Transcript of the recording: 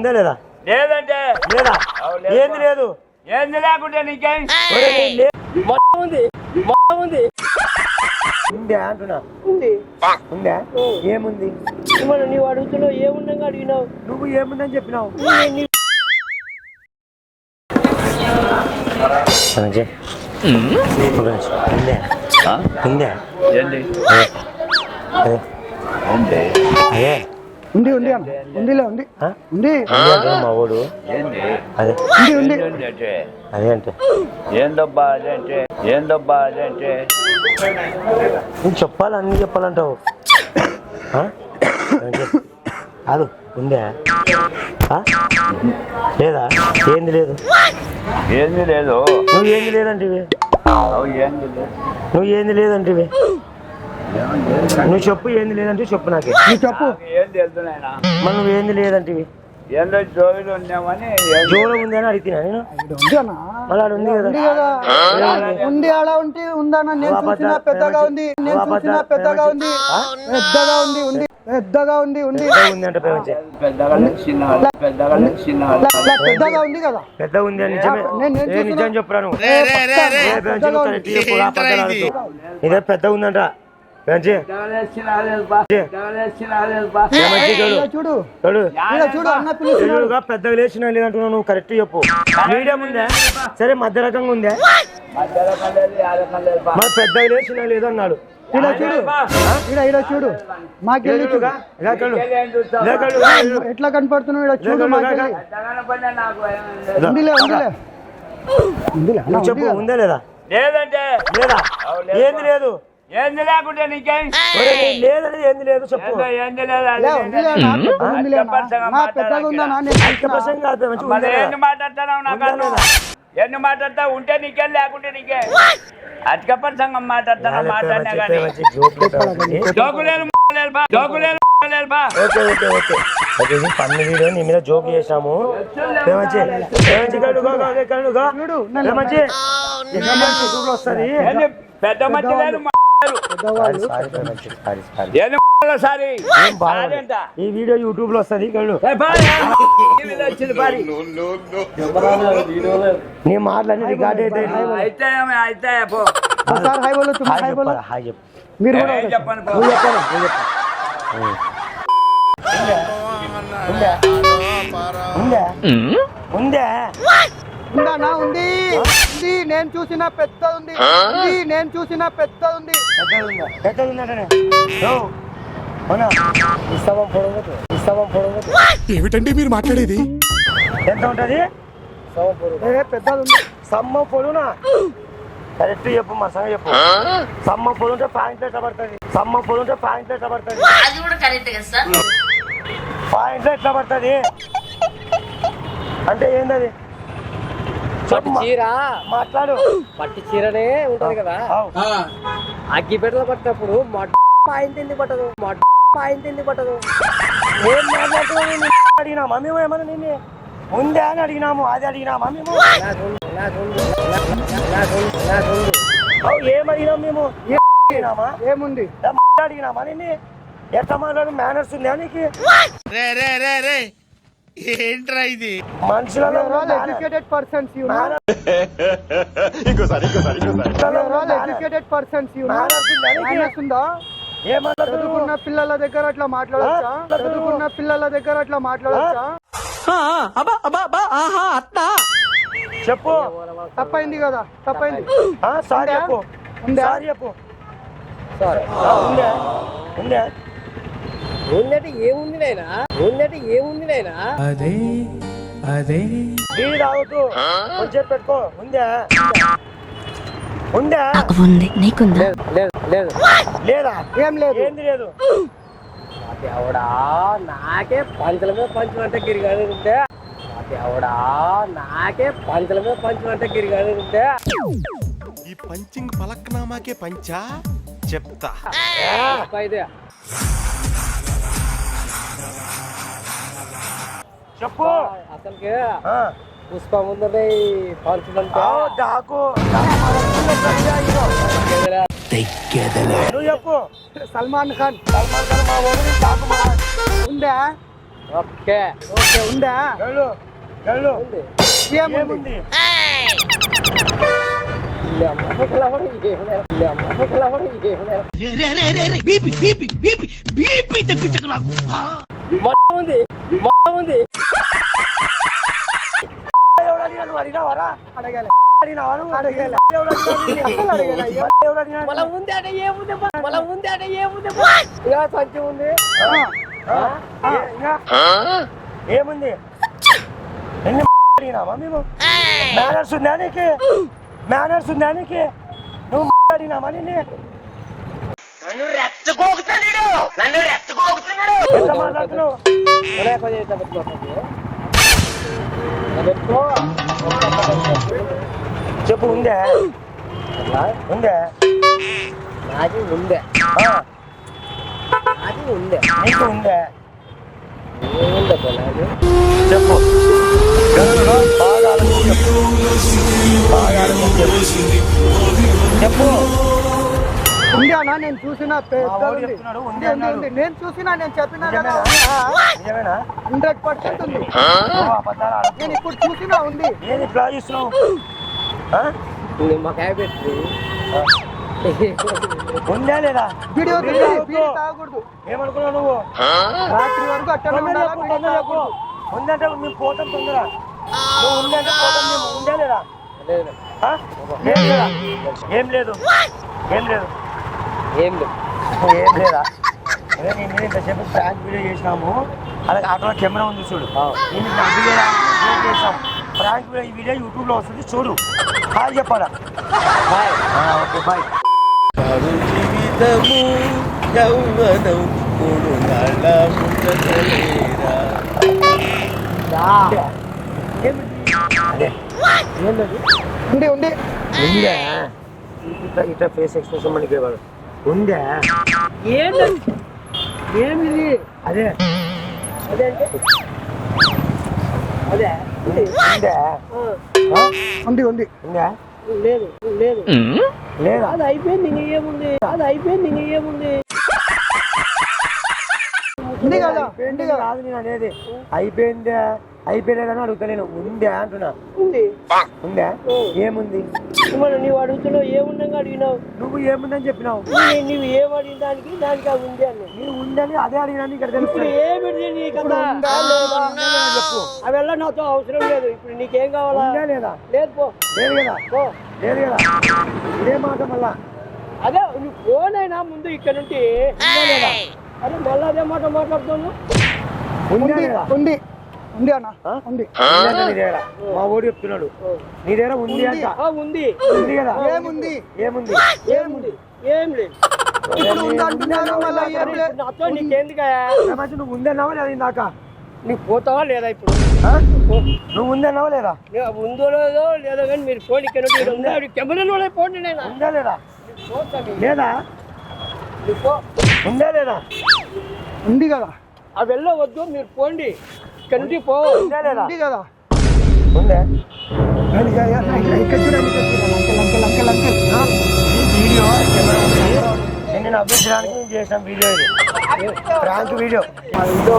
ఉందా లేదా? లేదంటే లేదా? ఏంది లేదు? ఏంది లేకుంటే నీకేం ఉందా అంటున్నా. ఉంది. ఉందా? ఏముంది? మరి నీవు అడుగుతున్నావు ఏముండగా అడిగినావు. నువ్వు ఏముందని చెప్పినావు. ఉంది ఉంది ఉందిలే ఉంది ఉంది మా ఓడు అదే ఉంది అదే అంటే ఏందబ్బా అదంటే ఏందబ్బా అదంటే నువ్వు చెప్పాలి, అన్ని చెప్పాలంటావు. కాదు ఉందా లేదా? ఏంది లేదు? ఏంది లేదు. నువ్వు ఏంది లేదంటివి. ఏంది లేదు. నువ్వు ఏంది లేదంటివి. నువ్వు చెప్పు ఏంది లేదంటే చెప్పు. నాకే నువ్వు చెప్పు. ఏం తెలుసు నాయనా. మరి నువ్వు ఏంది లేదంటివి. ఏందో జోబీలు ఉన్నామని జోలో ఉంది అని అడిగినా నేను. మళ్ళీ ఆడ ఉంది కదా ఉంది. ఆడ ఉంటే ఉందన్న. నేను చూసిన పెద్దగా ఉంది. నేను చూసిన పెద్దగా ఉంది. పెద్దగా ఉంది. ఉంది పెద్దగా ఉంది. ఉంది ఉంది అంటే ప్రేమించే పెద్దగా చిన్న పెద్దగా చిన్న పెద్దగా ఉంది కదా. పెద్దగా ఉంది అని నిజమే. నిజం చెప్పురా నువ్వు. ఇదే పెద్దగా ఉందంట. చూడు చూడుగా పెద్దగా లేచిన లేదంటున్నావు. నువ్వు కరెక్ట్ చెప్పు. మీడియం ఉందా? సరే మధ్య రకంగా ఉందా? మరి పెద్దగా లేచిన లేదన్నాడు. చూడు మాకెళ్ళి ఎట్లా కనపడుతున్నావు. చూడు నువ్వు చెప్పు ఉందా లేదా? లేదంటే లేదా? ఏంది లేదు? ఏంది లేకుంటే నీకేం లేదని ఏంది లేదు చెప్పు. ఏంది లేదు. ఎన్ని మాట్లాడుతున్నావు నాకు ఎన్ని మాట్లాడతావు. ఉంటే నీకేం లేకుంటే నీకే అతికప్పటి సంఘం మాట్లాడుతున్నావు. మాట్లాడినా కానీ జోకులేదు జోకులేదు. పన్ను వీడియో నీ మీద జోక్ చేసాము. వస్తుంది పెద్ద మంచి లేదు. ఈ వీడియో యూట్యూబ్ లో వస్తుంది. నీ మాటలన్నీ రికార్డ్ అయితే హాయ్ చెప్పు. మీరు చెప్పండి. ఉందా ఉందా ఉందా ఉంది. ఉంది నేను చూసిన పెద్ద ఉంది. ఉంది నేను చూసిన పెద్ద ఉంది. పెద్దది ఉందంటే ఏమిటండి మీరు మాట్లాడేది? ఎంత ఉంటది? పెద్దది ఉంది. సమ్మ పొడునా? కరెక్ట్ చెప్పు. మా సంగ చెప్పు. సమ్మ పొడు ఉంటే పాయింట్ ఎట్లా పడుతుంది? సమ్మ పొడు ఉంటే పాయింట్ ఎట్లా పడుతుంది? పాయింట్ ఎట్లా పడుతుంది అంటే ఏంటది? చీర మాట్లాడు. పట్టు చీరనే ఉంటది కదా. అగ్గి పెట్టలు పట్టినప్పుడు పాయింట్ ఎందుకు పట్టదు? పాయింట్ ఎందుకు పట్టదు? ఏం మాట్లాడుతున్నావు? అడిగినామా మేము? ఏమన్నా నిన్ను ఉందా అని అడిగినాము. అది అడిగినామా మేము? ఏం అడిగినాం మేము? అడిగినామా? ఏముంది అడిగినామా నిన్ను? ఎట్లా మాట్లాడు? మేనర్స్ ఉందా నీకు? ఏంట్రా ఇది? మనుషులలో ఎడ్యుకేటెడ్ పర్సన్స్ ఎడ్యుకేటెడ్ పర్సన్స్ ఉందా? చదువుకున్న పిల్లల దగ్గర అట్లా మాట్లాడచ్చా? చదువుకున్న పిల్లల దగ్గర అట్లా మాట్లాడచ్చా? చెప్పు. తప్పైంది కదా. తప్పైంది. సారీ చెప్పు. సారీ చెప్పు. ఉందా? ఉందా? ఉన్నట్టు ఏముంది నైనా? ఉన్నట్టు ఏముంది నైనా? అదే అదే నీళ్ళు తాగుతూ కొంచెం పెట్టుకో. ఉందా? ఉందా? ఉంది. నీకుందా? లేదు లేదు లేదా? ఏం లేదు. ఏంది లేదు? ఎవడా నాకే పంచల మీద పంచం అంటే గిరిగాడు ఉంటే. ఎవడా నాకే పంచల మీద పంచం అంటే గిరిగాడు ఉంటే. ఈ పంచింగ్ పలక్నామాకే పంచా చెప్తా. ఇదే చెప్పు. అసలుకి పుష్ప ముందే పంచుదంటే డాకు నువ్వు చెప్పు. సల్మాన్ ఖాన్ మా ఊరు డాకు ఉందా? ఓకే ఓకే ఉందా గళ్ళు గళ్ళు ఉంది ఏముంది ఉంది ఉంది అడిగినావరా అడగాలి అడిగినావా నువ్వు? అడగాలి అసలు అడగాలి. ఎవడు అడిగినాడు? మళ్ళా ఉంది అంటే ఏముంది మళ్ళా ఉంది అంటే ఏముంది ఇక సంచి ఉంది ఇంకా? ఏముంది ఎన్ని అడిగినావా మేము మేనర్స్ ఉందా నీకు మేనర్స్ ఉందా నీకు నువ్వు అడిగినావా నిన్ను ఎంత మాట్లాడుతున్నావు చెప్పు ఉందే ఉందే నాది ఉందే ఆ, నాది ఉందే నీకు ఉందే ఏముందే నాది చెప్పు గంగలో బాగా ఆలోచించి చెప్పు. బాగా ఆలోచించి చెప్పు ఉంది అన్న నేను చూసిన మా వాడు చెప్తున్నాడు ఉంది అన్నాడు నేను చూసిన నేను చెప్పినా కదా నిజమేనా 100% ఉంది నువ్వు అబద్ధాలు ఆడకు. నేను ఇప్పుడు చూసినా ఉంది ఏది ఇట్లా చేస్తున్నావు ఆ? నిమ్మకాయ పెట్టి ఉందా లేదా వీడియో వీడియో బీడి తాగకూడదు ఏమనుకున్నావు నువ్వు రాత్రి వరకు అట్లా తొందర ఉండాలా, చెప్పు, బీడి తొందర చెప్పు. తాగకూడదు. ఉందంటే మేము పోతాం తొందర నువ్వు ఉందంటే పోతాం మేము ఉందా లేదా ఆ? ఏం లేదా ఏం లేదు ఏం లేదు ఏం లేదు ఏం లేదా అదే నేను మీద ఇంతసేపు ప్రాంక్ వీడియో చేసినాము అలాగే అక్కడ కెమెరా ఉంది చూడు నేను వీడియో చేసాం ప్రాంక్ వీడియో ఈ వీడియో యూట్యూబ్లో వస్తుంది చూడు హాయ్ చెప్పాలా బాయ్ ఓకే బాయ్ జీవితము యౌవనం మూడు నాళ్ళ ముందలేరా అదే ఉంది ఉంది ఉందా ఇట్లా ఇట్లా ఫేస్ ఎక్స్ప్రెషన్ మనకి ఇవ్వాలి ఉందా ఏమిది అదే అదే అంటే అదే ఉందా ఉంది ఉంది ఉందా లేదు లేదు లేదా అది అయిపోయింది ఇంక ఏముంది అది అయిపోయింది ఇంక ఏముంది ఉంది కదా అయిపోయింది కాదు నేను అనేది అయిపోయిందా అయిపోలేదని అడుగుతలేను ఉందా అంటున్నా ఉంది ఉందా ఏముంది మనం నీవు అడుగుతున్నావు ఏముండగా అడిగినావు నువ్వు ఏముందని చెప్పినావు నువ్వు ఏం అడిగిన దానికి అది ఉంది అని నేను ఉందని అదే అడిగినా ఇక్కడ ఇప్పుడు తెలుస్తుంది ఏమిటి నీ కథ చెప్పు అవెల్లా నాతో అవసరం లేదు ఇప్పుడు నీకేం కావాలా ఉందా లేదా లేదు పో లేదు కదా పో లేదు కదా ఇదే మాట మళ్ళా అదే నువ్వు ఫోన్ అయినా ముందు ఇక్కడ నుండి అరే మళ్ళీ అదే మాట మాట్లాడుతున్నావు ఉందా ఉంది లేదా ఉంది ఉంది అన్న ఆ? ఉంది ఉందంట నీ దగ్గర మా ఓడి చెప్తున్నాడు నీ దగ్గర ఉంది అంట ఉంది ఉంది కదా ఏముంది ఏముంది ఏముంది ఏం లేదు ఇప్పుడు ఉంది అంటున్నాను మళ్ళీ ఏం ఇప్పుడు లేదు. నాతో నీకెందుకా మంచి నువ్వు ఉందన్నావా లేదా ఇందాక నీకు పోతావా లేదా ఇప్పుడు ఆ? నువ్వు ఉందన్నావా లేదా నీకు ఉందో లేదో కానీ మీరు ఫోన్ ఇక్కడ నుండి ఉందా కెమెరాలో ఫోన్ నేను ఉందా లేదా లేదా ఉందా లేదా ఉంది కదా అవి వెళ్ళవద్దు మీరు పోండి ఇక్కడ నుండి పో ఉందా లేదా ఉంది కదా ఉందా ఇక్కడ చూడండి అంకెల్ అంకెల్ అంకెల్ ఈ వీడియో కెమెరా ఉంది. నేను అభ్యర్థించడానికి నేను చేసిన వీడియో ఇది ప్రాంక్ వీడియో మా ఇంట్లో